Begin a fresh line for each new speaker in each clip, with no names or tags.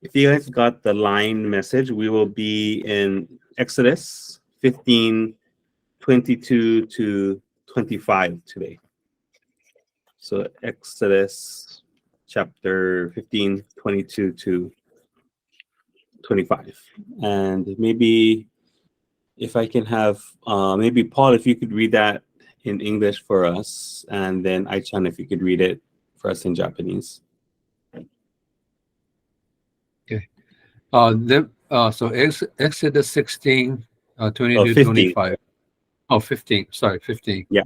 If you guys got the line message, we will be in Exodus 15:22 to 25 today. So Exodus chapter 15:22 to 25. And maybe if I can have, maybe Paul, if you could read that in English for us, and then Aichan, if you could read it for us in Japanese.
Okay. So Exodus 16, 22,
15.
25. Oh, 15. Sorry, 15.
Yeah.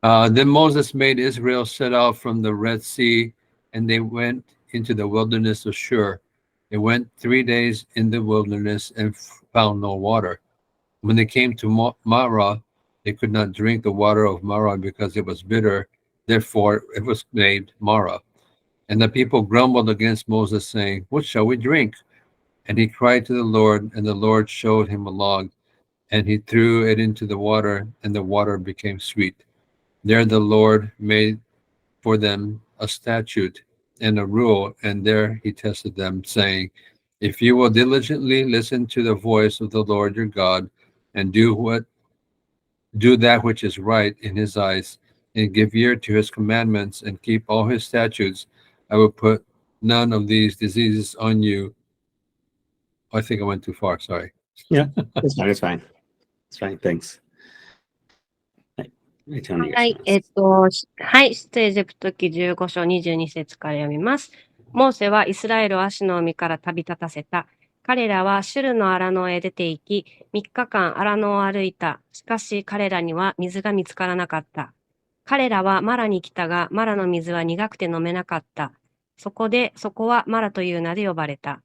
Then Moses made Israel set out from the Red Sea, and they went into the wilderness of Shur. They went 3 days in the wilderness and found no water. When they came to Marah, they could not drink the water of Marah because it was bitter. Therefore, it was named Marah. And the people grumbled against Moses, saying, "What shall we drink?" And he cried to the Lord, and the Lord showed him a log, and he threw it into the water, and the water became sweet. There the Lord made for them a statute and a rule, and there he tested them, saying, "If you will diligently listen to the voice of the Lord your God, and do that which is right in his eyes, and give ear to his commandments, and keep all his statutes, I will put none of these diseases on you." I think I went too far, sorry.
Yeah, it's fine. It's fine. It's fine. Thanks.
はい、出エジプト記15章22節から読みます。モーセはイスラエルをアシの海から旅立たせた。彼らはシュルの荒野へ出て行き、3日間荒野を歩いた。しかし彼らには水が見つからなかった。彼らはマラに来たが、マラの水は苦くて飲めなかった。そこはマラという名で呼ばれた。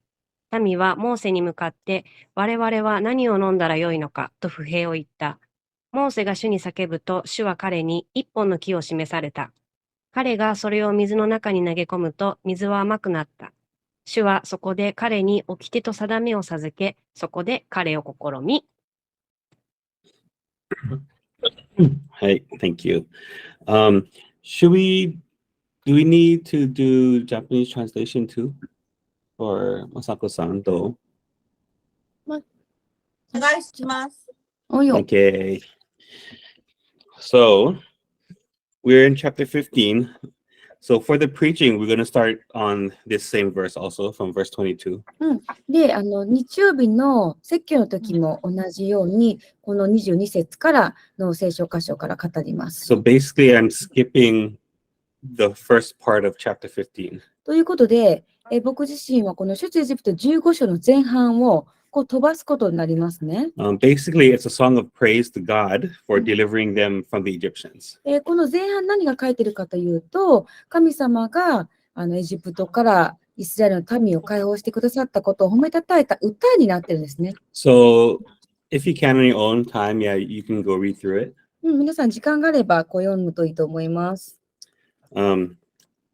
民はモーセに向かって、我々は何を飲んだらよいのかと不平を言った。モーセが主に叫ぶと、主は彼に一本の木を示された。彼がそれを水の中に投げ込むと、水は甘くなった。主はそこで彼に掟と定めを授け、そこで彼を試み。
Hey, thank you. Do we need to do Japanese translation too? For Masako-san, though? Okay. So, we're in chapter 15. So, for the preaching, we're going to start on this same verse also, from verse 22.
で、日曜日の説教の時も同じように、この22節からの聖書箇所から語ります。
So, basically, I'm skipping the first part of chapter 15.
ということで、僕自身はこの出エジプト15章の前半をこう飛ばすことになりますね。
Basically, it's a song of praise to God for delivering them from the Egyptians.
この前半何が書いてるかというと、神様がエジプトからイスラエルの民を解放してくださったことを褒めたたえた歌になってるんですね。
So, if you can on your own time, yeah, you can go read through it.
皆さん時間があればこう読むといいと思います。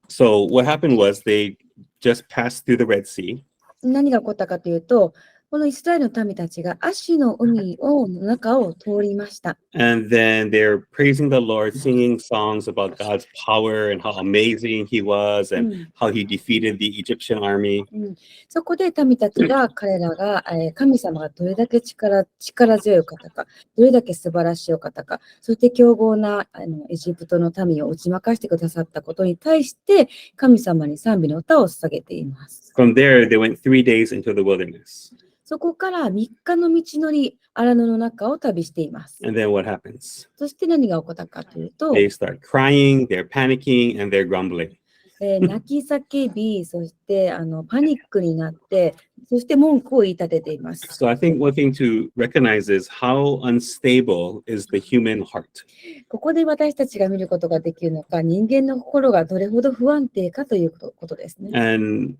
So, what happened was they just passed through the Red Sea.
何が起こったかというと、このイスラエルの民たちがアシの海の中を通りました。
And then they're praising the Lord, singing songs about God's power and how amazing He was and how He defeated the Egyptian army.
そこで民たちが彼らが神様がどれだけ力強い方か、どれだけ素晴らしいお方か、そして強豪なエジプトの民を打ち負かしてくださったことに対して神様に賛美の歌を捧げています。
From there, they went 3 days into the wilderness.
そこから3日の道のり、荒野の中を旅しています。
And then what happens?
そして何が起こったかというと、
They start crying, they're panicking, and they're grumbling.
泣き叫び、そしてパニックになって、そして文句を言い立てています。
So I think one thing to recognize is how unstable is the human heart.
ここで私たちが見ることができるのか、人間の心がどれほど不安定かということですね。
And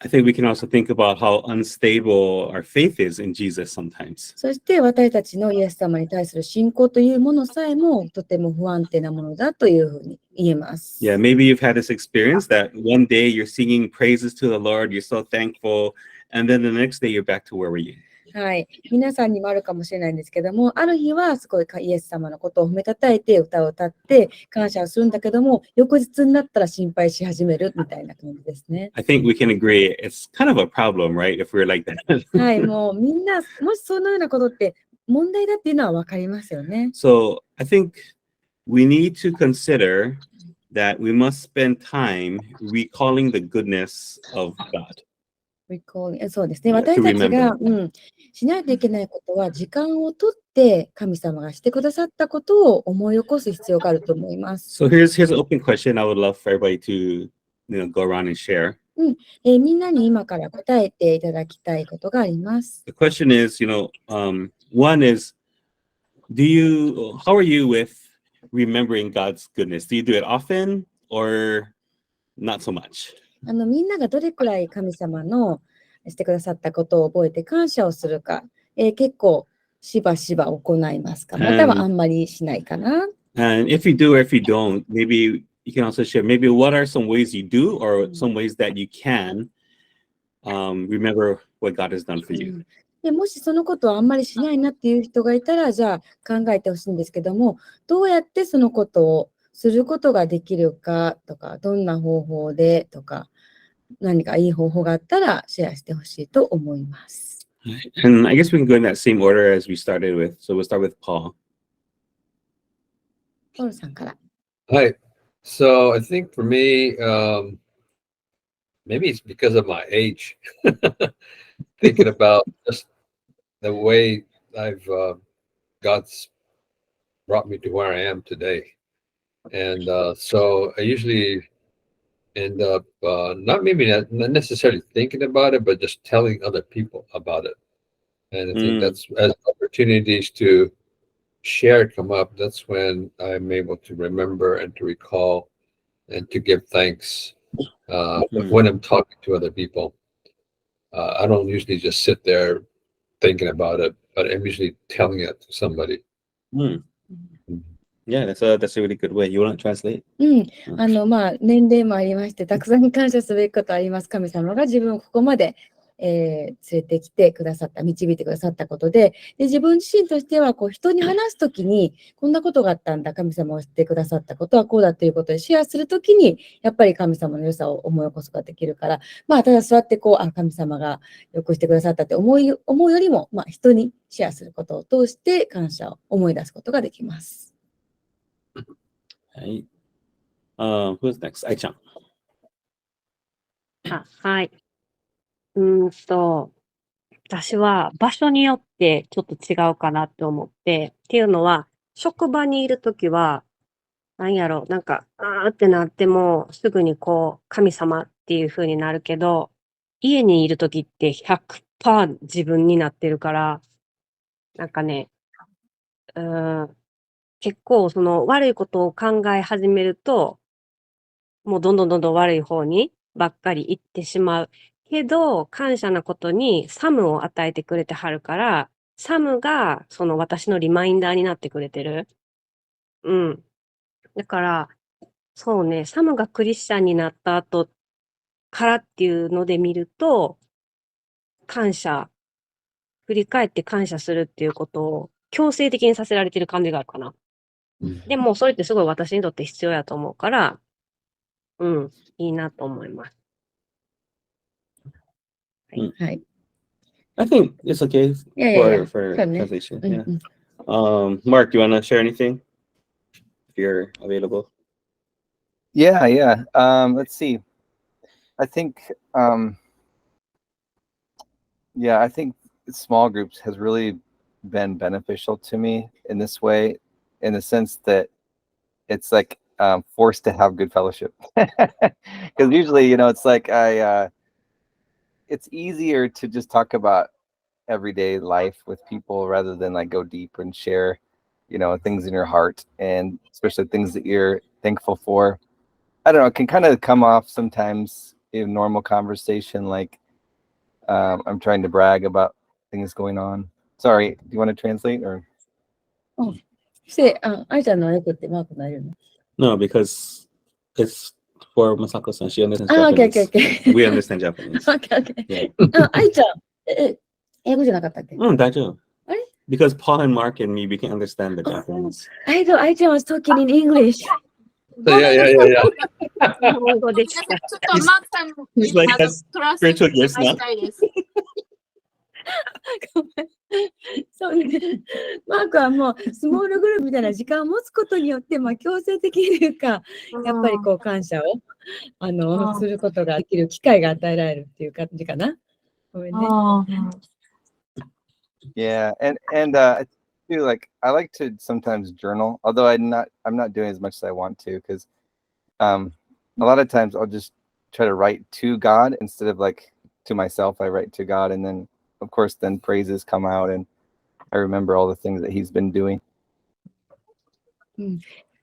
I think we can also think about how unstable our faith is in Jesus sometimes.
そして私たちのイエス様に対する信仰というものさえもとても不安定なものだというふうに言えます。
Yeah, maybe you've had this experience that one day you're singing praises to the Lord, you're so thankful, and then the next day you're back to where were you?
はい。皆さんにもあるかもしれないんですけども、ある日はすごいイエス様のことを褒めたたえて歌を歌って感謝をするんだけども、翌日になったら心配し始めるみたいな感じですね。
I think we can agree it's kind of a problem, right? If we're like that.
はい。もうみんな、もしそのようなことって問題だっていうのはわかりますよね。
So I think we need to consider that we must spend time recalling the goodness of God.
そうですね。
Yeah,
私
to
たちが、
remember.
しないといけないことは、時間をとって神様がしてくださったことを思い起こす必要があると思います。
So here's an open question I would love for everybody to go around and share.
みんなに今から答えていただきたいことがあります。
The question is, one is, how are you with remembering God's goodness? Do you do it often or not so much?
みんながどれくらい神様のしてくださったことを覚えて感謝をするか、結構しばしば行いますか、またはあんまりしないかな。
And if you do or if you don't, maybe you can also share maybe what are some ways you do or some ways that you can remember what God has done for you.
でもしそのことをあんまりしないなっていう人がいたら、じゃあ考えてほしいんですけども、どうやってそのことをすることができるかとか、どんな方法でとか、何かいい方法があったらシェアしてほしいと思います。
And I guess we can go in that same order as we started with. So we'll start with Paul.
ポールさんから。
Hi. So I think for me, maybe it's because of my age. Thinking about just the way God's brought me to where I am today. And so I usually end up not necessarily thinking about it, but just telling other people about it. And I think that's as opportunities to share come up, that's when I'm able to remember and to recall and to give thanks when I'm talking to other people. I don't usually just sit there thinking about it, but I'm usually telling it to somebody.
Yeah, that's a really good way. You want to translate?
年齢もありまして、たくさん感謝すべきことあります。神様が自分をここまで、連れてきてくださった、導いてくださったことで、自分自身としては人に話すときに、こんなことがあったんだ、神様をしてくださったことはこうだということでシェアするときに、やっぱり神様の良さを思い起こすことができるから、ただ座って神様がよくしてくださったって思うよりも、人にシェアすることを通して感謝を思い出すことができます。
はい。Who's next? 愛ちゃん。
はい。私は場所によってちょっと違うかなって思って、っていうのは、職場にいるときは、なんか、あーってなっても、すぐに神様っていう風になるけど、家にいるときって 100% 自分になってるから、なんかね、結構悪いことを考え始めると、もうどんどん悪い方にばっかり行ってしまう。けど、感謝なことにサムを与えてくれてはるから、サムが私のリマインダーになってくれてる。だから、そうね、サムがクリスチャンになった後からっていうので見ると、振り返って感謝するっていうことを強制的にさせられてる感じがあるかな。でも、それってすごい私にとって必要やと思うから、いいなと思います。
はい。
I think it's okay for translation. Yeah. Mark, do you want to share anything? If you're available.
Yeah. Let's see. I think small groups has really been beneficial to me in this way, in the sense that it's like forced to have good fellowship. Because usually, it's like it's easier to just talk about everyday life with people rather than like go deeper and share, things in your heart, and especially things that you're thankful for. I don't know, it can kind of come off sometimes in normal conversation like I'm trying to brag about things going on. Sorry, do you want to translate or?
No, because it's for Masako-san. She understands
Okay.
Japanese. We understand Japanese.
Okay.
Yeah.
愛ちゃん、英語じゃなかったっけ？
大丈夫。
あれ
Because Paul and Mark and me, we can understand the Japanese.
I thought I was talking in English.
いやいやいやいや。
日本語でした。
ちょっとマークさんも
He's like has
トランスレー
spiritual
トお願い
gifts now.
したいです。
ごめんそうね。マークはもうスモールグループみたいな時間を持つことによって、まあ強制的にというか、やっぱりこう感謝をすることができる機会が与えられるっていう感じかな。ごめんね。
Yeah, and I feel like I like to sometimes journal, although I'm not doing as much as I want to, because a lot of times I'll just try to write to God instead of like to myself. I write to God, and then of course then praises come out, and I remember all the things that He's been doing.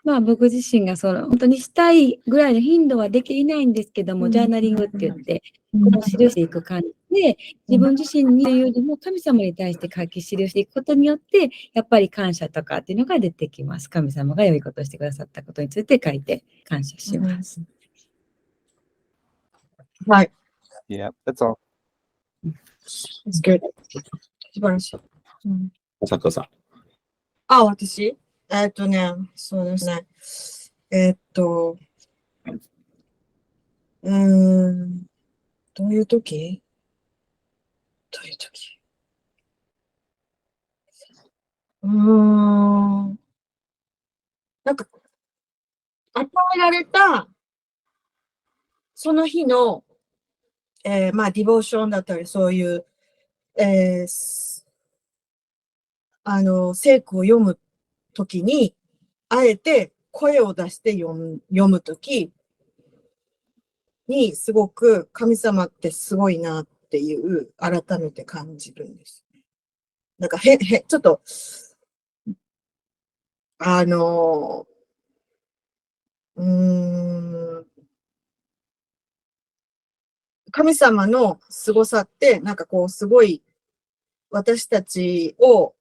まあ僕自身が本当にしたいぐらいの頻度はできないんですけども、ジャーナリングって言って、こう記していく感じで、自分自身にというよりも神様に対して書き記していくことによって、やっぱり感謝とかっていうのが出てきます。神様が良いことをしてくださったことについて書いて感謝します。
はい。
Yeah, that's all.
It's good. 素晴らしい。
佐藤さん。
あ、私そうですね。どういう時なんか、与えられた、その日の、まあ、ディボーションだったり、そういう、聖句を読むときに、あえて声を出して読むときに、すごく神様ってすごいなっていう、改めて感じるんです。なんかちょっと、神様の凄さって、なんかこう、すごい、私たちを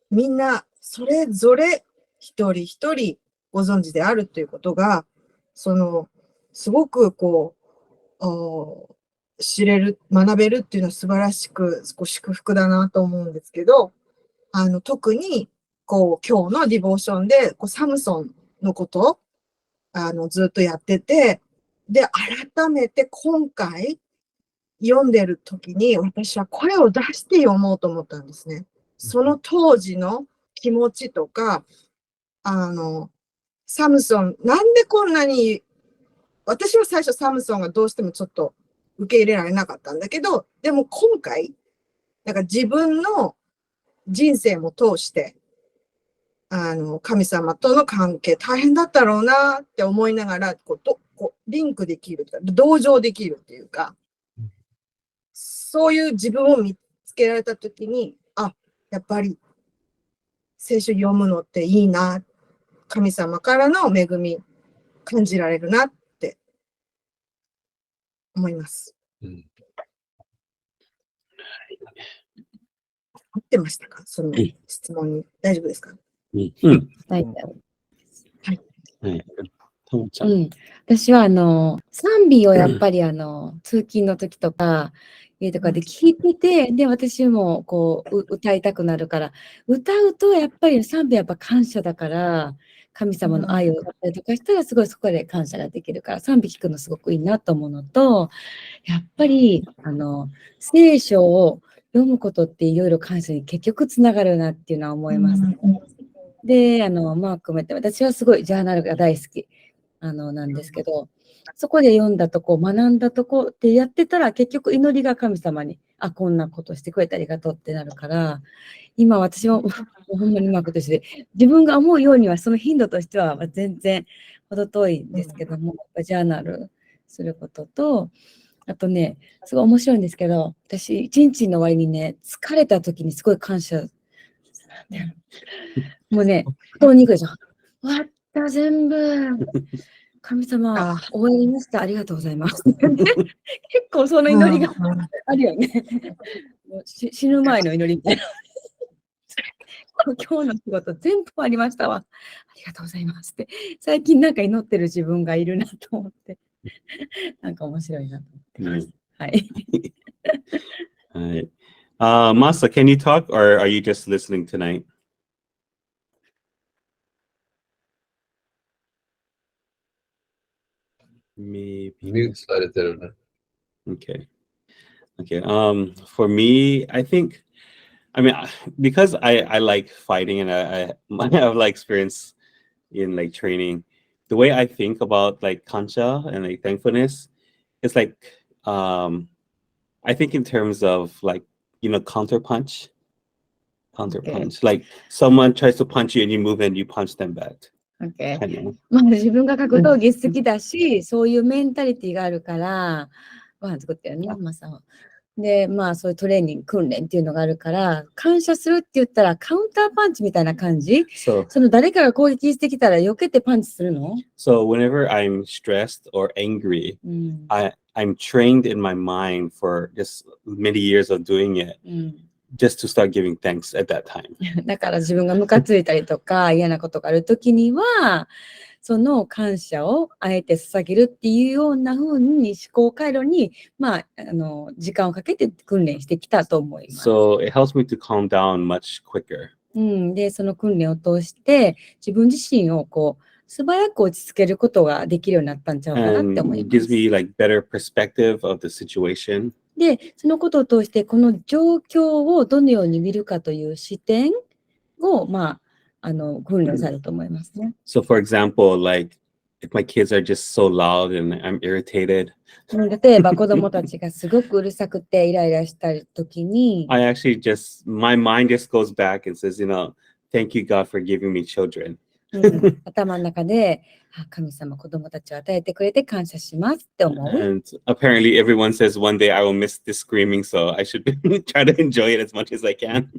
みんなそれぞれ一人一人ご存知であるということが、すごくこう、知れる、学べるっていうのは素晴らしく、祝福だなと思うんですけど、特に、こう、今日のディボーションで、サムソンのことを、ずっとやってて、で、改めて今回、読んでる時に、私は声を出して読もうと思ったんですね。その当時の気持ちとか、サムソン、なんでこんなに、私は最初サムソンがどうしてもちょっと受け入れられなかったんだけど、でも今回、なんか自分の人生も通して、神様との関係大変だったろうなって思いながら、リンクできる、同情できるっていうか、そういう自分を見つけられたときに、やっぱり聖書読むのっていいな、神様からの恵み感じられるなって思います。合ってましたか？その質問に。大丈夫ですか？
大丈夫。
はい。ともちゃん。
私は賛美をやっぱり通勤の時とか、家とかで聞いてて、で、私もこう、歌いたくなるから、歌うとやっぱり賛美はやっぱ感謝だから、神様の愛を歌ったりとかしたら、すごいそこで感謝ができるから、賛美聞くのすごくいいなと思うのと、やっぱり、聖書を読むことっていろいろ感謝に結局つながるなっていうのは思います。で、マークも言って、私はすごいジャーナルが大好き、なんですけど、そこで読んだとこ、学んだとこってやってたら、結局祈りが神様に、こんなことしてくれてありがとうってなるから、今私もほんまにうまくとして、自分が思うようにはその頻度としては全然程遠いんですけども、ジャーナルすることと、あとね、すごい面白いんですけど、私、一日の終わりにね、疲れた時にすごい感謝。もうね、布団に行くじゃん。終わった、全部。神様、終わりました。ありがとうございます。結構その祈りがあるよね。もう死ぬ前の祈りみたいな。今日の仕事全部終わりましたわ。ありがとうございますって。最近なんか祈ってる自分がいるなと思って。なんか面白いなと思ってます。はい。
はい。Masa, can you talk or are you just listening tonight? Maybe.
ミュートされてるね。
Okay. Okay. For me, I think, I mean, because I like fighting and I have like experience in like training, the way I think about like kansha and like thankfulness is like, I think in terms of like, counter punch. Like someone tries to punch you and you move and you punch them back.
Okay.
Kind of.
まあ自分が格闘技好きだし、そういうメンタリティがあるから、ご飯作ってるね、マサは。で、まあそういうトレーニング、訓練っていうのがあるから、感謝するって言ったらカウンターパンチみたいな感じ？
So
その誰かが攻撃してきたら避けてパンチするの？
whenever I'm stressed or angry,
うん。
I'm trained in my mind for just many years of doing it
うん。
just to start giving thanks at that time.
だから自分がムカついたりとか嫌なことがあるときには、その感謝をあえて捧げるっていうような風に思考回路に、まあ、時間をかけて訓練してきたと思います。
So it helps me to calm down much quicker.
うん、で、その訓練を通して自分自身をこう素早く落ち着けることができるようになったんちゃうかなって思
And
い
it
ま
gives
す。
me like better perspective of the situation.
で、そのことを通してこの状況をどのように見るかという視点を、まあ、訓練されると思いますね。
So for example, like if my kids are just so loud and I'm irritated,
例えば子供たちがすごくうるさくてイライラしたときに、
I actually my mind just goes back and says, thank you God for giving me children.
頭の中で、あ、神様子供たちを与えてくれて感謝しますって思う。
And apparently everyone says one day I will miss this screaming, so I should try to enjoy it as much as I can.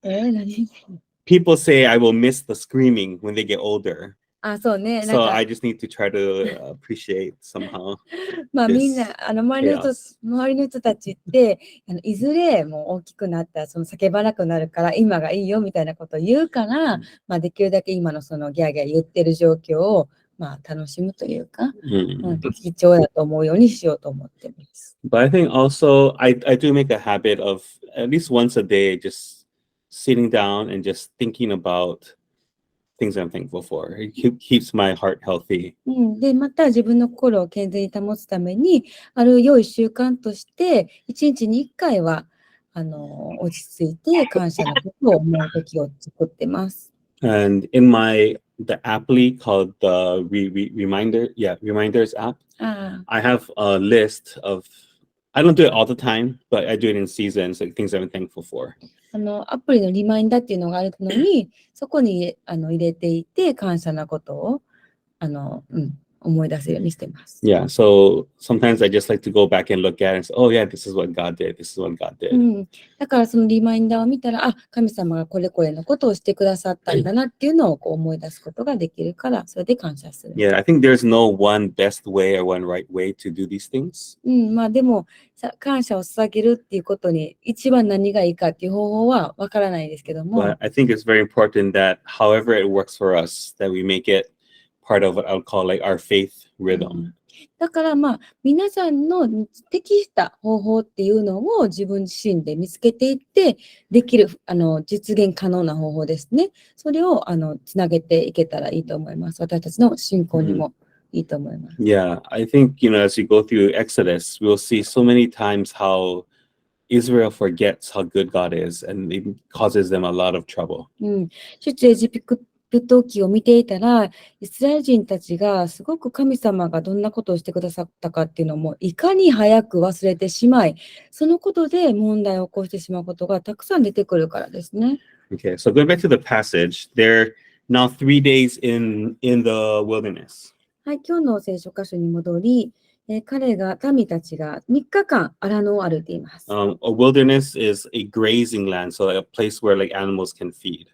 何？
People say I will miss the screaming when they get older.
あ、そうね。なん
So
か
I just need to try to appreciate somehow.
まあ
this
みんな、周りの人たちって、いずれもう大きくなったら、その叫ばなくなるから、今がいいよみたいなことを言うから、まあできるだけ今のそのギャーギャー言ってる状況を、まあ楽しむというか、なんか貴重だと思うようにしようと思ってます。
But I think also I do make a habit of at least once a day just sitting down and just thinking about things I'm thankful for. It keeps my heart healthy.
で、また自分の心を健全に保つために、ある良い習慣として、1日に1回は、落ち着いて感謝のことを思う時を作ってます。
And in the apply called the Reminders app,
ああ、
I have a list of, I don't do it all the time, but I do it in seasons, like things I'm thankful for.
アプリのリマインダーっていうのがあるのに、そこに入れていて、感謝なことを思い出せるようにしてます。
Yeah, so sometimes I just like to go back and look at it and say, oh yeah, this is what God did. This is what God did.
だからそのリマインダーを見たら、あ、神様がこれこれのことをしてくださったんだなっていうのをこう思い出すことができるから、それで感謝する。
Yeah, I think there's no one best way or one right way to do these things.
まあでも感謝を捧げるっていうことに一番何がいいかっていう方法はわからないですけども。
But I think it's very important that however it works for us, that we make it part of what I would call like our faith rhythm.
だからまあ皆さんの適した方法っていうのを自分自身で見つけていってできる実現可能な方法ですね。それをつなげていけたらいいと思います。私たちの信仰にもいいと思います。
Yeah, I think, as you go through Exodus, we'll see so many times how Israel forgets how good God is and it causes them a lot of trouble.
出エジプト記を見ていたら、イスラエル人たちがすごく神様がどんなことをしてくださったかっていうのもいかに早く忘れてしまい、そのことで問題を起こしてしまうことがたくさん出てくるからですね。
Okay, so going back to the passage, they're now 3 days in the wilderness.
はい、今日の聖書箇所に戻り、民たちが3日間荒野を歩いています。
A wilderness is a grazing land, so like a place where like animals can feed.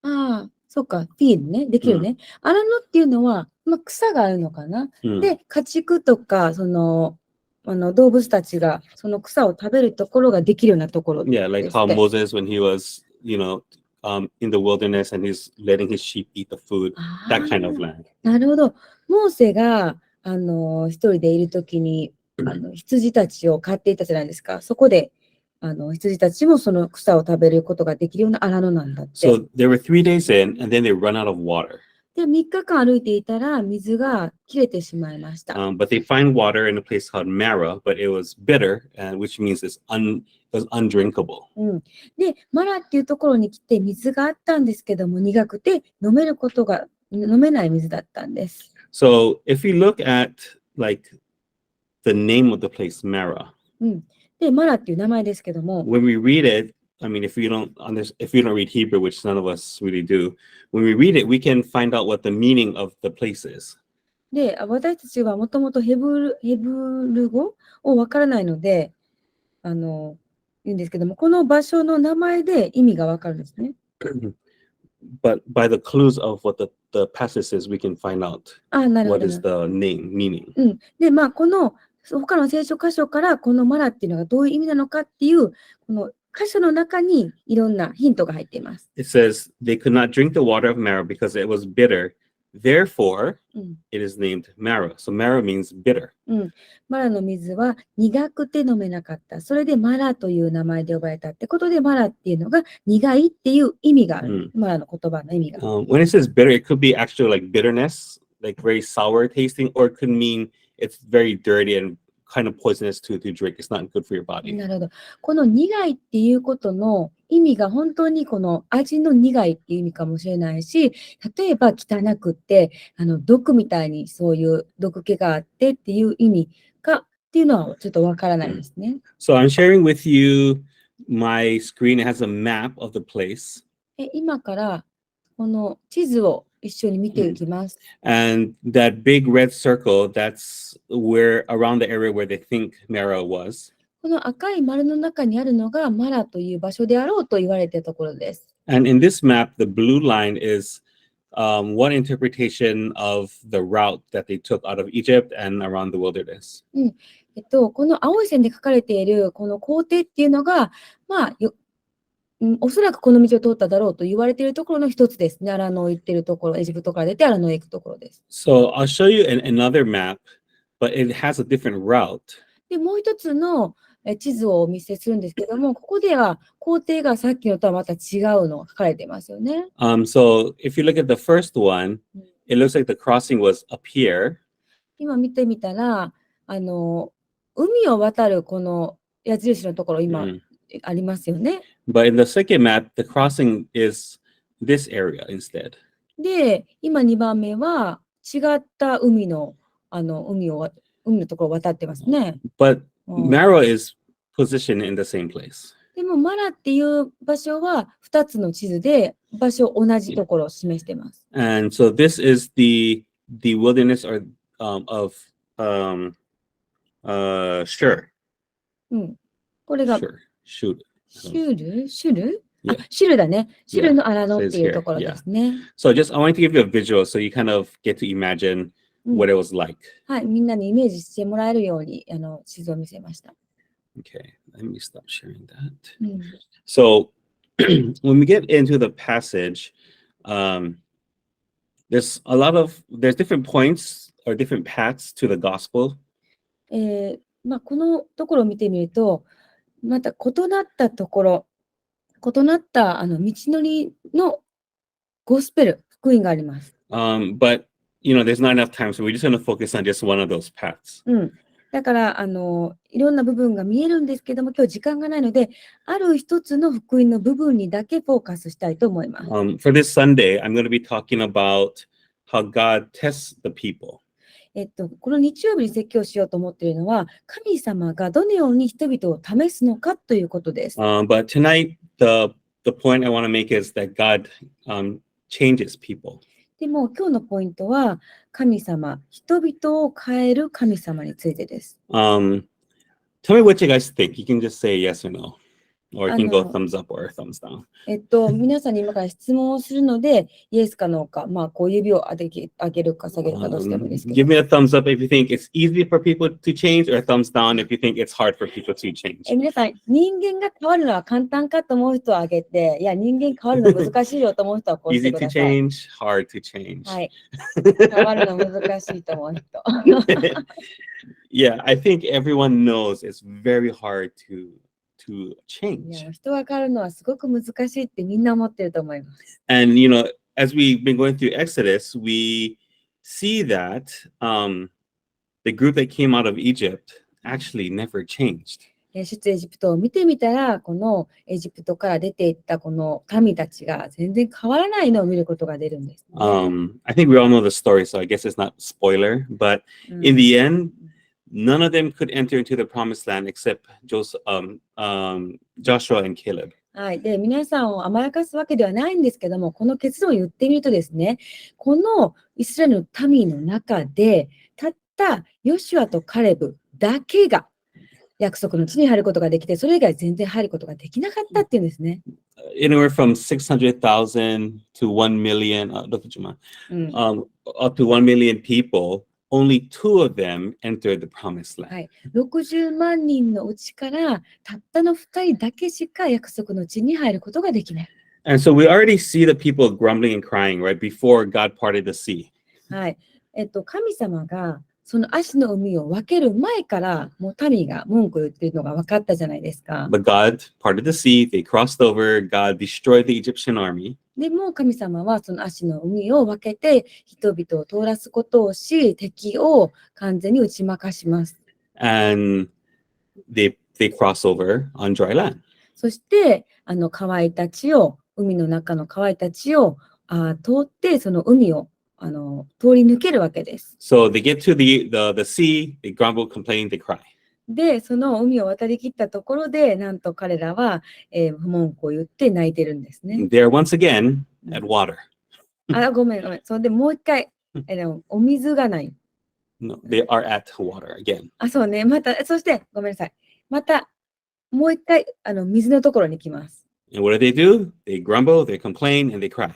ああ、そうか、フィードね、できるね。荒野っていうのは、草があるのかな。で、家畜とか、動物たちがその草を食べるところができるようなところです。
Yeah, like how Moses, when he was, in the wilderness and he's letting his sheep eat the food, that kind of land.
なるほど。モーセが、一人でいるときに、羊たちを飼っていたじゃないですか。そこで、羊たちもその草を食べることができるような荒野なんだって。
So they were 3 days in, and then they run out of water.
で、3日間歩いていたら水が切れてしまいました。
But they find water in a place called Marah, but it was bitter, which means it was undrinkable.
で、マラっていうところに来て水があったんですけども、苦くて飲めない水だったんです。
So if you look at like the name of the place, Marah,
で、マラっていう名前ですけども、
when we read it, I mean, if you don't read Hebrew, which none of us really do, when we read it, we can find out what the meaning of the place is.
で、私たちはもともとヘブル語をわからないので、言うんですけども、この場所の名前で意味がわかるんですね。
But by the clues of what the passage says, we can find out
なるほ
what
ど。
is the meaning.
で、この他の聖書箇所からこのマラっていうのがどういう意味なのかっていう、この箇所の中にいろんなヒントが入っています。
It says they could not drink the water of Marah because it was bitter. Therefore, it is named Marah. So Marah means bitter.
マラの水は苦くて飲めなかった。それでマラという名前で呼ばれたってことで、マラっていうのが苦いっていう意味がある。マラの言葉の意味が。
When it says bitter, it could be actually like bitterness, like very sour tasting, or it could mean it's very dirty and kind of poisonous to drink. It's not good for your body.
なるほど。この苦いっていうことの意味が本当にこの味の苦いっていう意味かもしれないし、例えば汚くって毒みたいにそういう毒気があってっていう意味かっていうのはちょっとわからないですね。
So I'm sharing with you my screen. It has a map of the place.
今からこの地図を一緒に見ていきます。
And that big red circle, that's where around the area where they think Marah was.
この赤い丸の中にあるのがマラという場所であろうと言われているところです。
And in this map, the blue line is one interpretation of the route that they took out of Egypt and around the wilderness.
この青い線で書かれているこの工程っていうのが、おそらくこの道を通っただろうと言われているところの一つですね。荒野を行っているところ、エジプトから出て荒野へ行くところです。
So I'll show you another map, but it has a different route.
で、もう一つの地図をお見せするんですけども、ここでは工程がさっきのとはまた違うのが書かれていますよね。
So if you look at the first one, it looks like the crossing was up here.
今見てみたら、海を渡るこの矢印のところ、今、ありますよね。
But in the second map, the crossing is this area instead.
で、今2番目は違った海のところを渡ってますね。
But Marah is positioned in the same place.
でもマラっていう場所は2つの地図で場所同じところを示しています。
And so this is the wilderness of Shur.
これが
Shur.
シュル
Yeah.
シュルだね。シュルの荒野っていうところですね。
So I want to give you a visual so you kind of get to imagine what it was like.
はい、みんなにイメージしてもらえるように地図を見せました。
Okay, let me stop sharing that. So when we get into the passage, there's different points or different paths to the gospel.
このところを見てみると、また異なったところ、異なった道のりのゴスペル、福音があります。
But there's not enough time, so we're just going to focus on just one of those paths.
だからいろんな部分が見えるんですけども、今日時間がないので、ある一つの福音の部分にだけフォーカスしたいと思います。
For this Sunday, I'm going to be talking about how God tests the people.
この日曜日に説教しようと思っているのは、神様がどのように人々を試すのかということです。
But tonight, the point I want to make is that God changes people.
でも今日のポイントは、神様、人々を変える神様についてです。
Tell me what you guys think. You can just say yes or no. Or you can go thumbs up or thumbs down.
皆さんに今から質問をするので、イエスかノーか、こう指を上げるか下げるかどうしてもいいですけど。
Give me a thumbs up if you think it's easy for people to change, or a thumbs down if you think it's hard for people to change.
皆さん、人間が変わるのは簡単かと思う人は上げて、いや、人間変わるの難しいよと思う人はこうしてく
Easy
だ
to
さい。
change, hard to change.
はい。変わるの難しいと思う人。
Yeah, I think everyone knows it's very hard to to
い
change.
や、人が変わるのはすごく難しいってみんな思ってると思います。
And as we've been going through Exodus, we see that the group that came out of Egypt actually never changed.
出エジプトを見てみたら、このエジプトから出ていったこの民たちが全然変わらないのを見ることが出るんですね。
I think we all know the story, so I guess it's not spoiler. But
うん
in the end, none of them could enter into the promised land except Joshua and Caleb.
はい。で、皆さんを甘やかすわけではないんですけども、この結論を言ってみるとですね、このイスラエルの民の中で、たったヨシュアとカレブだけが約束の地に入ることができて、それ以外全然入ることができなかったっていうんですね。
Anywhere from 600,000 to 1 million,
うん
up to 1 million people, only 2 of them entered the promised land.
はい、60万人のうちからたったの2人だけしか約束の地に入ることができない。
And so we already see the people grumbling and crying right before God parted the sea.
はい。神様がその足の海を分ける前からもう民が文句を言っているのが分かったじゃないですか。
But God parted the sea, they crossed over, God destroyed the Egyptian army.
でも神様はその足の海を分けて人々を通らすことをし、敵を完全に打ち負かします。
And they cross over on dry land.
そして乾いた地を、海の中の乾いた地を通ってその海を通り抜けるわけです。
So they get to the sea, they grumble, complain, they cry.
で、その海を渡り切ったところで、なんと彼らは、不文句を言って泣いてるんですね。
They are once again at water.
ごめん。それでもう一回、お水がない。
No, they are at water again.
そうね。また、そして、ごめんなさい。また、もう一回、水のところに来ます。
And what do? They grumble, they complain, and they cry.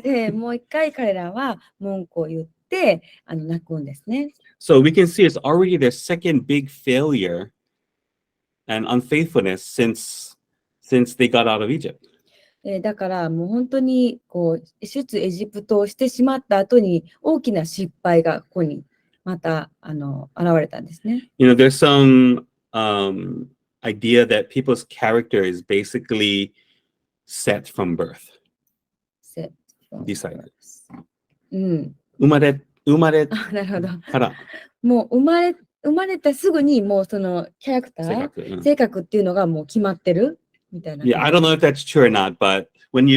で、もう一回彼らは文句を言って、泣くんですね。
So we can see it's already their second big failure and unfaithfulness since they got out of Egypt.
だからもう本当に出エジプトをしてしまった後に大きな失敗がここにまた現れたんですね。
There's some idea that people's character is basically set from birth. Decided.
うん。
生まれ
なるほど。
から
もう生まれたすぐにもうそのキャラクター、性格っていうのがもう決まってるみたいな。
Yeah, I don't know if that's true or not, but when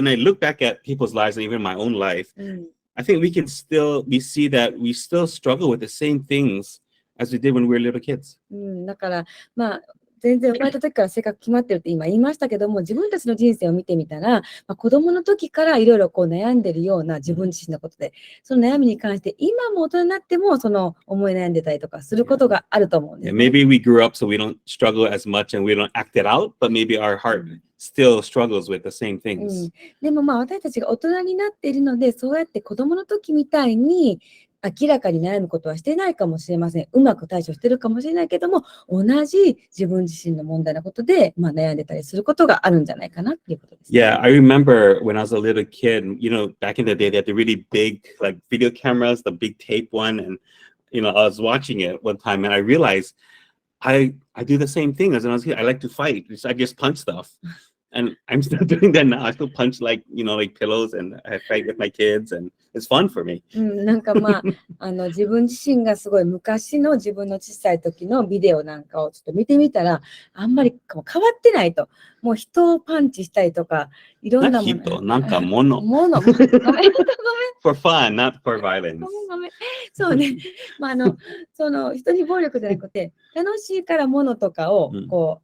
I look back at people's lives and even my own life, I think we see that we still struggle with the same things as we did when we were little kids.
だからまあ全然生まれた時から性格決まってるって今言いましたけども、自分たちの人生を見てみたら、子供の時からいろいろ悩んでるような自分自身のことで、その悩みに関して今も大人になってもその思い悩んでたりとかすることがあると思うんです、ね。
Maybe we grew up so we don't struggle as much and we don't act it out, but maybe our heart still struggles with the same things.
でも私たちが大人になっているので、そうやって子供の時みたいに明らかに悩むことはしてないかもしれません。うまく対処してるかもしれないけども、同じ自分自身の問題のことで、悩んでたりすることがあるんじゃないかなっていうことです、ね。
Yeah, I remember when I was a little kid, back in the day, they had the really big video cameras, the big tape one, and I was watching it one time and I realized I do the same thing as when I was a kid. I like to fight. I just punch stuff. And I'm still doing that now. I still punch like pillows and I fight with my kids and it's fun for me.
なんか自分自身がすごい昔の自分の小さい時のビデオなんかをちょっと見てみたら、あんまり変わってないと。もう人をパンチしたりとか、いろんなもの。
人、なんか物。
ごめん。
For fun, not for violence.
ごめん。そうね。その人に暴力じゃなくて、楽しいから物とかを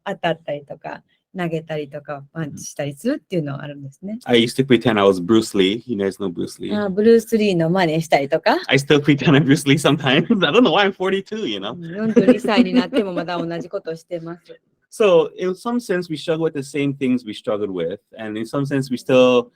当たったりとか、投げたりとかパンチしたりするっていうのがあるんですね。
I used to pretend I was Bruce Lee. You guys know Bruce Lee.
ブルース・リーの真似したりとか。
I still pretend I'm Bruce Lee sometimes. I don't know why I'm 42,
42歳になってもまだ同じことをしてます。
So in some sense, we struggle with the same things we struggled with. And in some sense, we still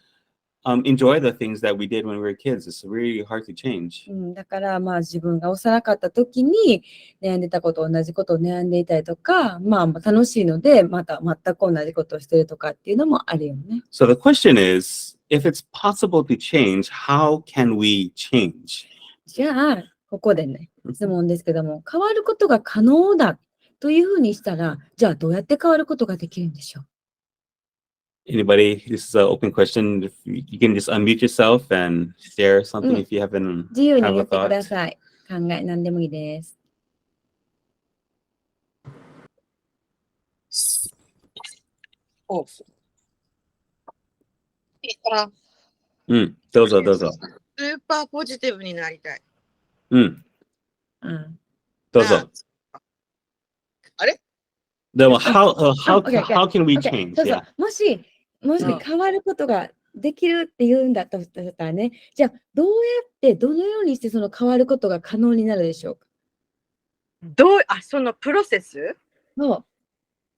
enjoy the things that we did when we were kids. It's really hard to change.
だから自分が幼かった時に悩んでたこと同じことを悩んでいたりとか、楽しいのでまた全く同じことをしてるとかっていうのもあるよね。
So the question is, if it's possible to change, how can we change?
じゃあここでね質問ですけども、変わることが可能だというふうにしたら、じゃあどうやって変わることができるんでしょう。
Anybody? This is an open question. If you can just unmute yourself and share something if you haven't
自由に
have
言
a
ってくだ
thought.
さい。考え、何でもいいです。
おあ、
どうぞどうぞ。
スーパーポジティブになりたい。
うん
どうぞ。
あれ
でも、how
Okay,
how can we
Okay,
change?
そうそう
Yeah.
もし変わることができるって言うんだとしたらね、じゃあどうやってどのようにしてその変わることが可能になるでしょうか。
そのプロセス
そう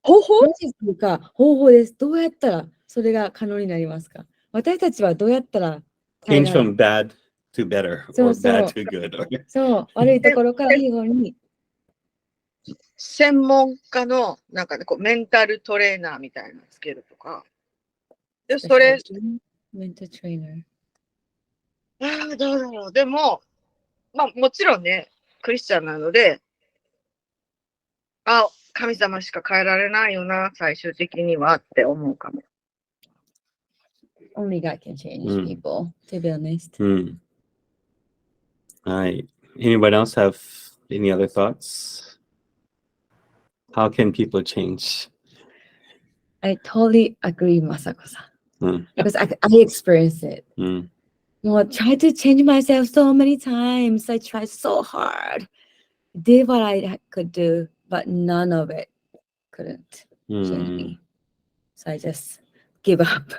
方法
プロセスというか方法です。どうやったらそれが可能になりますか。私たちはどうやったら変え
Change
られる
from bad to better
そう
or
そう
bad to good. Okay.
そう悪いところからいい方に。
専門家のなんかね、こうメンタルトレーナーみたいなのつけるとか。で、それ、
メンタルトレーナー。
どうだろう。でも、まあもちろんね、クリスチャンなので、神様しか変えられないよな、最終的にはって思うかも。
Only God can change people, to be honest.
Right. Anybody else have any other thoughts? How can people change?
I totally agree, Masako-san. Because I experienced it. もう try to change myself so many times. I tried so hard. Did what I could do, but none of it couldn't change me. So I just give up.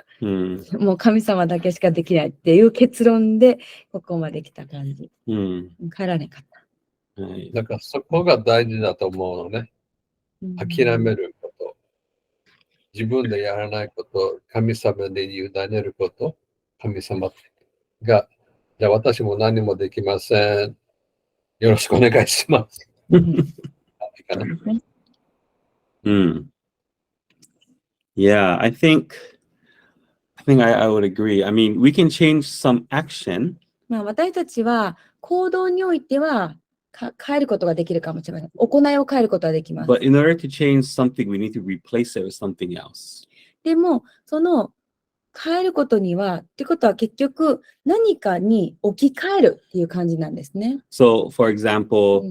もう神様だけしかできないっていう結論でここまで来た感じ。帰らなかった。
だからそこが大事だと思うのね。諦めること。自分でやらないこと、神様で委ねること、神様が、じゃあ私も何もできません。よろしくお願いします。
Yeah, I think I would agree. I mean, we can change some action.
まあ私たちは行動においては変えることができるかもしれません。行いを変えることはできます。
But in order to change something, we need to replace it with something else.
でも、その変えることには、ってことは結局何かに置き換えるっていう感じなんですね。
So, for example,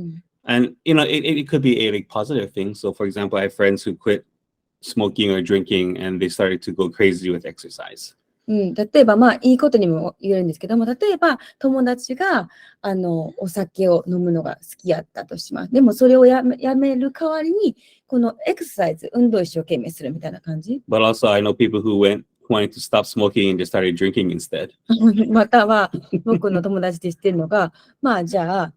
and it could be a like, positive thing. So, for example, I have friends who quit smoking or drinking and they started to go crazy with exercise.
例えば、まあ、いいことにも言えるんですけども、例えば、友達が、お酒を飲むのが好きやったとします。でも、それをやめる代わりに、このエクササイズ、運動を一生懸命するみたいな感じ。
But also, I know people who wanted to stop smoking and just started drinking instead.
または、僕の友達で知ってるのが、まあ、じゃあ、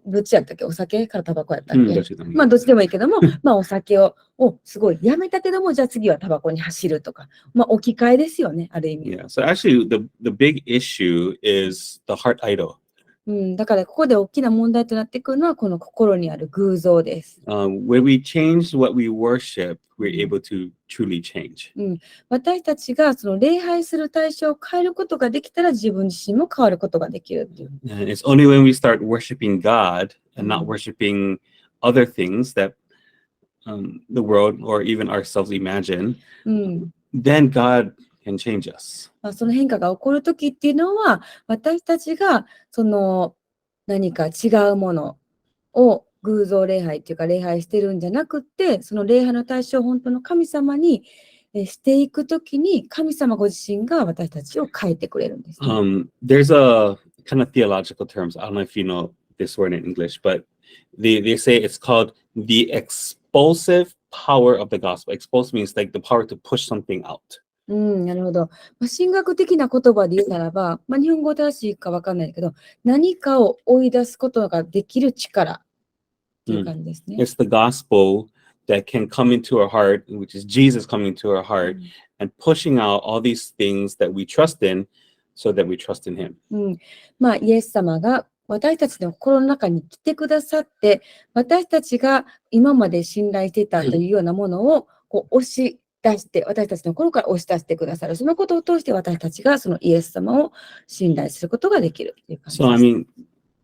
どっちやったっけお酒からタバコやったっけまあ、どっちでもいいけども、まあ、お酒をすごいやめたけども、じゃあ次はタバコに走るとか、まあ、置き換えですよね、ある意味。
Yeah. So actually, the big issue is the heart idol.
だから、ここで大きな問題となってくるのは、この心にある偶像です。
When we change what we worship, we're able to truly change.
私たちがその礼拝する対象を変えることができたら、自分自身も変わることができるっていう。
And it's only when we start worshiping God and not worshiping other things that the world or even ourselves imagine, then God can change us.
その変化が起こるときっていうのは、私たちがその何か違うものを偶像礼拝っていうか礼拝してるんじゃなくて、その礼拝の対象を本当の神様にしていくときに、神様ご自身が私たちを変えてくれるんです、ね。
There's a kind of theological terms. I don't know if you know this word in English, but they say it's called the expulsive power of the gospel. Expulse means like the power to push something out.
なるほど。神学的な言葉で言うならば、日本語正しいか分かんないけど、何かを追い出すことができる力っていう感じですね。
It's the gospel that can come into our heart, which is Jesus coming into our heart and pushing out all these things that we trust in so that we trust in him.
イエス様が私たちの心の中に来てくださって、私たちが今まで信頼していたというようなものを押し出して、私たちの心から押し出してくださる。そのことを通して私たちがそのイエス様を信頼することができるっていう感じです。
So, I mean,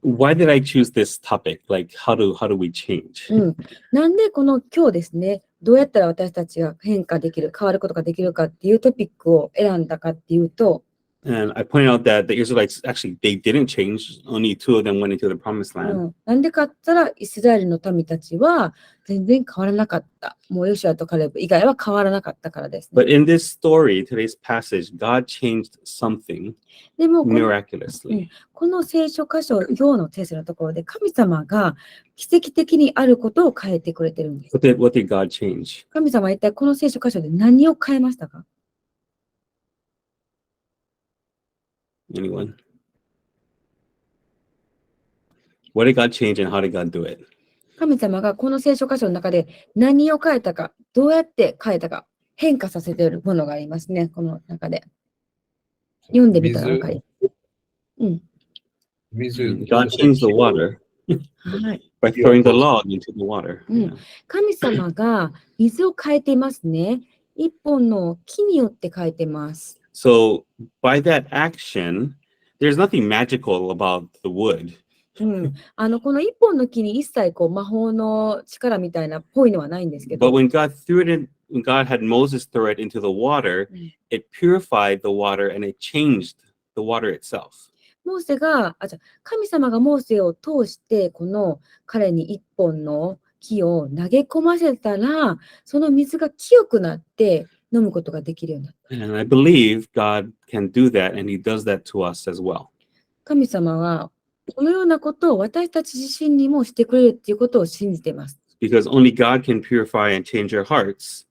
why did I choose this topic? Like, how do we change?
なんでこの今日ですね、どうやったら私たちが変化できる、変わることができるかっていうトピックを選んだかっていうと、
And I pointed out that the Israelites actually they didn't change. Only 2 of them went into the promised land.
なんでかって言ったら、イスラエルの民たちは全然変わらなかった。もうヨシュアとカレブ以外は変わらなかったからですね。
But in this story, today's passage, God changed something
でも
miraculously.
この聖書箇所、今日の聖書のところで神様が奇跡的にあることを変えてくれてるんです。
What did God change?
神様は一体この聖書箇所で何を変えましたか？
Anyone? What did God change and how did God do it?
神様がこの聖書箇所の中で何を変えたか、どうやって変えたか、変化させているものがありますね、この中で。読んでみたらわかり。
God changed the water
はい。
by throwing the log into the water.
神様が水を変えていますね。一本の木によって変えてます。
So by that action, there's nothing magical about the wood.
この一本の木に一切魔法の力みたいなっぽいのはないんですけ
But
ど、
when God threw it in, when God had Moses throw it into the water, it purified the water and it changed the water itself.
モーセが、神様がモーセを通してこの彼に一本の木を投げ込ませたら、その水が清くなって飲むことができるようになった。
And I believe God can do that and he does that to us as well.
神様はこのようなことを私たち自身にもしてくれるっていうことを信じています。
Because only God can purify and change our hearts.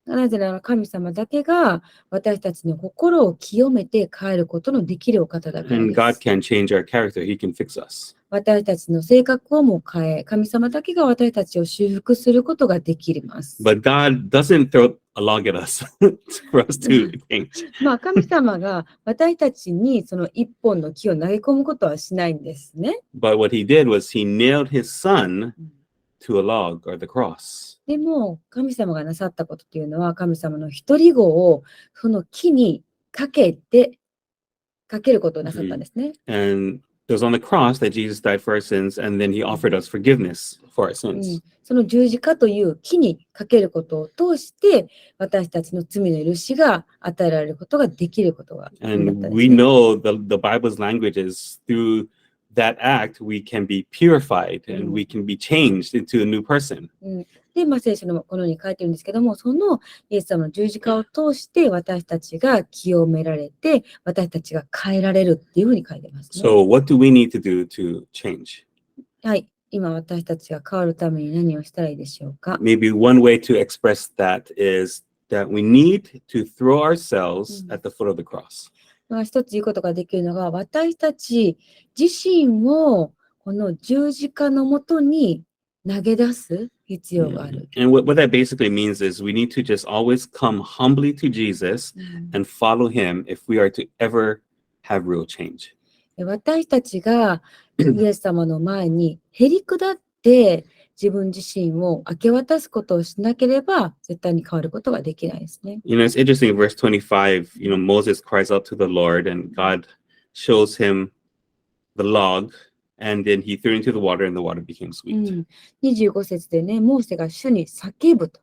なぜなら神様だけが私たちの心を清めて変えることのできるお方だから
And
で
God
す。
can change our character. He can fix us.
私たちの性格をも変え、神様だけが私たちを修復することができます。
But God doesn't throw a log at us for us to change.
神様が私たちにその一本の木を投げ込むことはしないんですね。
But what he did was he nailed his son to a log or the cross.
でも神様がなさったことっていうのは神様の一人子をその木にかけることをなさったんですね。
And it was on the cross that Jesus died for our sins, and then he offered us forgiveness for our sins.
その十字架という木にかけることを通して私たちの罪の許しが与えられることができることがなったん
And
です
we
ね。
know the Bible's language is through that act, we can be purified and we can be changed into a new person.
で、聖書のこのように書いてるんですけども、そのイエス様の十字架を通して私たちが清められて、私たちが変えられるっていうふうに書いてますね。
So what do we need to do to change?
はい。今私たちが変わるために何をしたらいいでしょうか。
Maybe one way to express that is that we need to throw ourselves at the foot of the cross.
一つ言うことができるのが、私たち自身をこの十字架のもとに投げ出す必要がある。
And what that basically means is we need to just always come humbly to Jesus and follow him if we are to ever have real change.
私たちがイエス様の前にへり下って自分自身を明け渡すことをしなければ絶対に変わることができないですね。
You know, it's interesting, verse 25, Moses cries out to the Lord and God shows him the log and then he threw it into the water and the water became sweet.
25節でね、モーセが主に叫ぶと。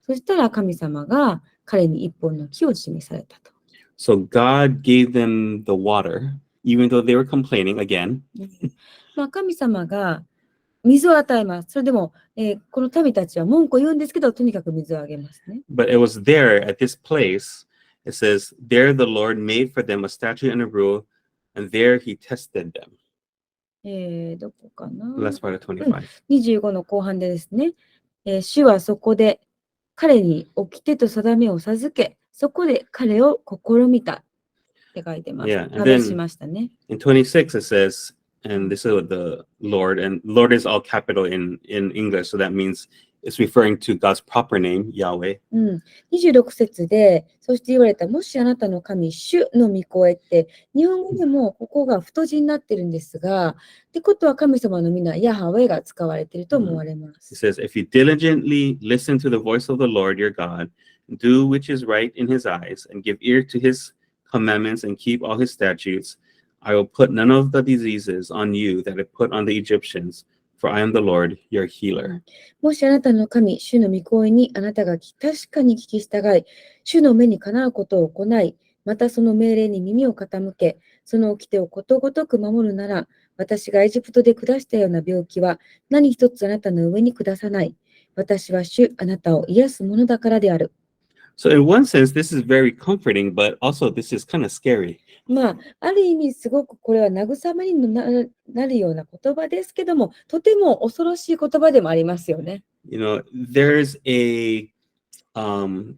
そしたら神様が彼に一本の木を示されたと。
So God gave them the water, even though they were complaining again.
神様が水を与えます。それでも、この民たちは文句を言うんですけど、とにかく水をあげますね。
But it was there at this place, it says, there the Lord made for them a statute and a rule, and there he tested them.
どこかな
Last part of 25.
25の後半でですね、主はそこで彼に掟と定めを授け、そこで彼を試みたって書いてます。
Yeah, and then-
試しましたね。
In 26, it says, and this is the Lord, and Lord is all capital in English, so that means it's referring to God's proper name, Yahweh.
26節で、そして言われた、もしあなたの神、主の御声って、日本語でもここが太字になってるんですが、ってことは神様の皆、ヤハウェが使われていると思われま
It
す。
says, if you diligently listen to the voice of the Lord your God, do which is right in his eyes, and give ear to his commandments and keep all his statutes, I will put none of the diseases on you that I put on the Egyptians, for I am the Lord, your healer.
もしあなたの神、主の御声にあなたが確かに聞き従い、主の目にかなうことを行い、またその命令に耳を傾け、その掟をことごとく守るなら、私がエジプトで下したような病気は何一つあなたの上に下さない。私は主、あなたを癒すものだからである。
So in one sense, this is very comforting, but also this is kind of scary.
まあ、ある意味すごくこれは慰めになるような言葉ですけども、とても恐ろしい言葉でもありますよね。
You know, there's a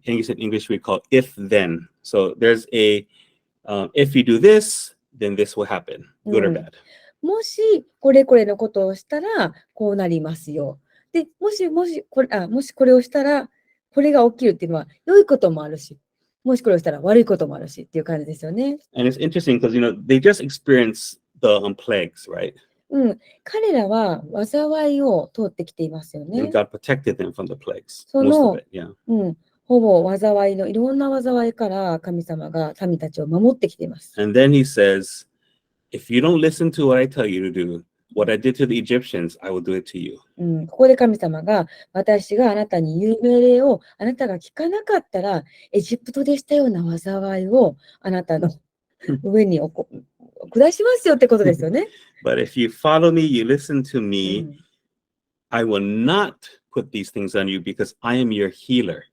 English we call if then. So there's a if you do this, then this will happen, good or bad.
もしこれのことをしたらこうなりますよ。で、もしこれをしたらこれが起きるっていうのは良いこともあるし、もしこれをしたら悪いこともあるしっていう感じですよね。
And it's interesting because they just experienced the plagues, right?
彼らは災いを通ってきていますよ
And
ね。
God protected them from the plagues,
So
most
no.
of it, yeah.
ほぼ災いのいろんな災いから神様が民たちを守ってきています。
And then he says, if you don't listen to what I tell you to do, what I did to the Egyptians, I will do it to you.
ここで神様が私があなたに言う命令をあなたが聞かなかったらエジプトでしたような災いをあなたの上に下しますよってことですよね。
But if you follow me, you listen to me, I will not put these things on you because I am your healer.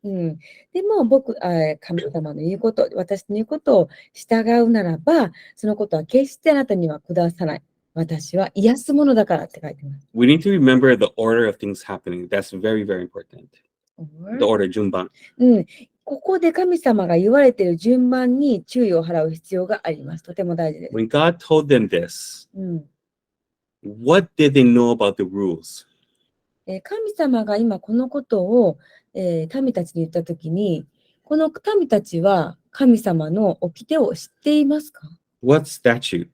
でも神様の言うこと、私の言うことを従うならば、そのことは決してあなたには下さない。私は癒すものだからって書いてます。
We need to remember the order of things happening. That's very, very important. The order, 順番。
ここで神様が言われている順番に注意を払う必要があります。とても大事です。
When God told them this, what did they know about the rules?
神様が今このことを、民たちに言ったときに、この民たちは神様の掟を知っていますか？
What statute?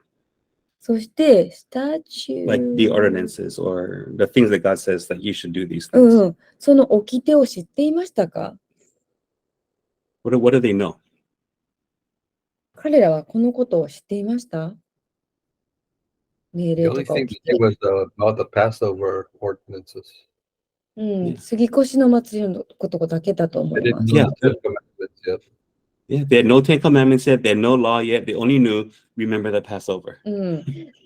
そして、スタチュー
Like the ordinances or the things that God says that you should do these things.
その掟を知っていましたか？
What do they know?
彼らはこのことを知っていました？命
The
令
only
とか
thing
掟
they knew was about the Passover ordinances.
杉越の祭りのことだけだと思
They
いま
didn't
す。
know the Ten Commandments yet.
Yeah, they had no Ten Commandments yet. They had no law yet. They only knew, remember the Passover.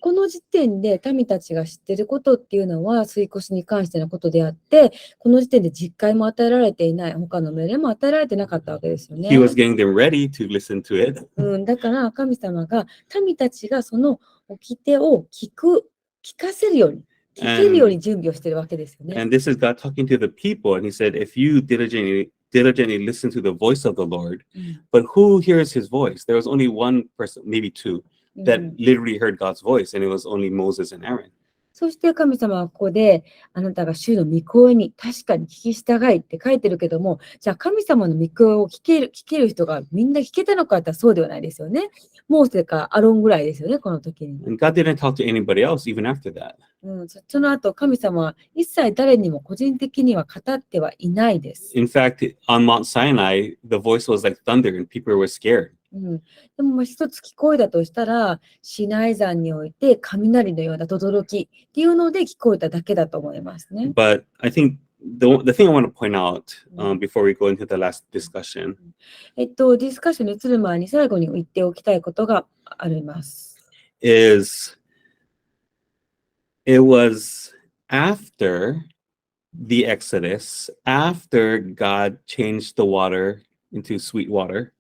この時点で民たちが知っていることっていうのは杉越に関してのことであって、この時点で実戒も与えられていない、他の命令も与えられてなかったわけですよね。
He was getting them ready to listen to it.
だから神様が民たちがその掟を聞かせるように、聞けるように準備をしているわけですよね。
And this is God talking to the people. And he said, if you diligently listen to the voice of the Lord, but who hears his voice? There was only one person, maybe two, that literally heard God's voice, and it was only Moses and Aaron.
そして神様はここであなたが主の御声に確かに聞き従いって書いてるけども、じゃあ神様の御声を聞ける人がみんな聞けたのかって言ったらそうではないですよね。モーセかアロンぐらいですよね、この時に。
And God didn't talk to anybody else even after that.
その後神様は一切誰にも個人的には語ってはいないです。
In fact, on Mount Sinai, the voice was like thunder and people were scared.
でも一つ聞こえたとしたら、シナイ山において雷のような轟きっていうので聞こえただけだと思いますね。
But I think the thing I want to point out before we go into the last discussion
ディスカッションに移る前に最後に言っておきたいことがあります。
is it was after the Exodus, after God changed the water into sweet water.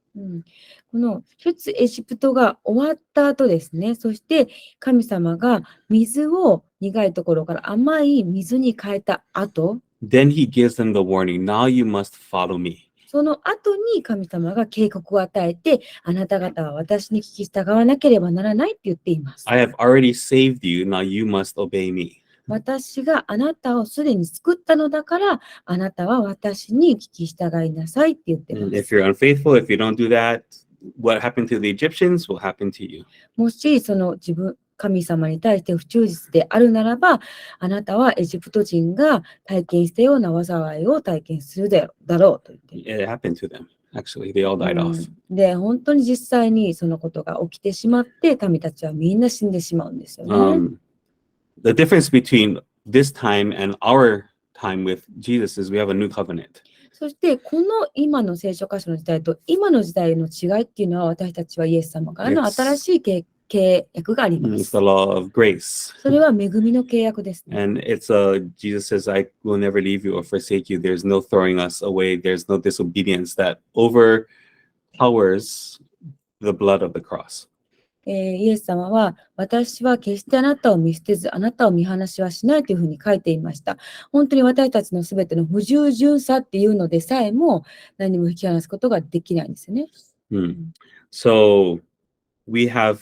この出エジプトが終わった後ですね。そして神様が水を苦いところから甘い水に変えた後、
Then he gives them the warning, now you must follow me.
その後に神様が警告を与えて、あなた方は私に聞き従わなければならないって言っています。
I have already saved you, now you must obey me.
私があなたをすでに救ったのだから、あなたは私に聞き従いなさいって言っていま
And
す。
if you're unfaithful, if you don't do that, what happened to the Egyptians will happen to you.
もしその神様に対して不忠実であるならば、あなたはエジプト人が体験したような災いを体験するだろうと言っています。
It happened to them. Actually, they all died off.
で、本当に実際にそのことが起きてしまって、民たちはみんな死んでしまうんですよね。
The difference between this time and our time with Jesus is we have a new covenant.
そして、この今の聖書箇所の時代と今の時代の違いっていうのは、私たちはイエス様からの新しい契約がありま
It's
す
the。law of grace.
それは恵みの契約ですね。
And it's Jesus says, I will never leave you or forsake you. There's no throwing us away. There's no disobedience that overpowers the blood of the cross.
イエス様は、私は決してあなたを見捨てず、あなたを見放しはしないというふうに書いていました。本当に私たちのすべての不従順さっていうのでさえも何も引き離すことができないんですよね。
So we have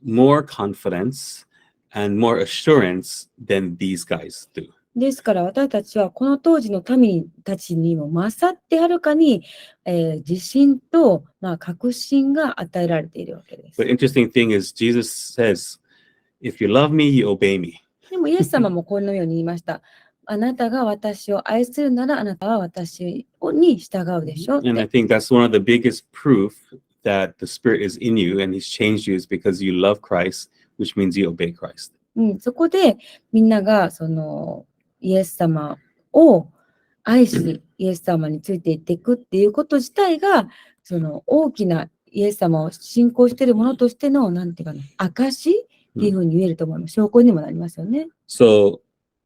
more confidence and more assurance than these guys do.
ですから私たちはこの当時の民たちにも勝ってはるかに、自信と、確信が与えられているわけです。
But interesting thing is Jesus says, if you love me, you obey me.
でもイエス様もこのように言いました。あなたが私を愛するならあなたは私に従うでしょうって。
And I think that's one of the biggest proof that the Spirit is in you and He's changed you is because you love Christ, which means you obey Christ.
そこでみんながそのイエス様を愛し、イエス様についていっていくっていうこと自体が、その大きなイエス様を信仰しているものとしての、なんていうかな、証っていうふうに言えると思います。証拠にもなりますよね。
So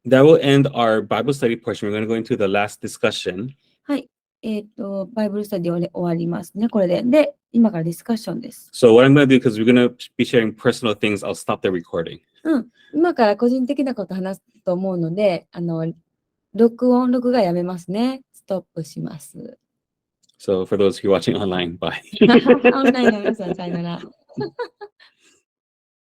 that will end our Bible study portion. We're going to go into the last discussion.
はい。バイブルスタディ終わりますね、これで。で、今からディスカッションです。
So what I'm going to do, because we're going to be sharing personal things, I'll stop the recording.
今から個人的なこと話すと思うので、録画やめますね。ストップします。
So for those who are watching online, bye.
オンラインの皆さん、さよなら。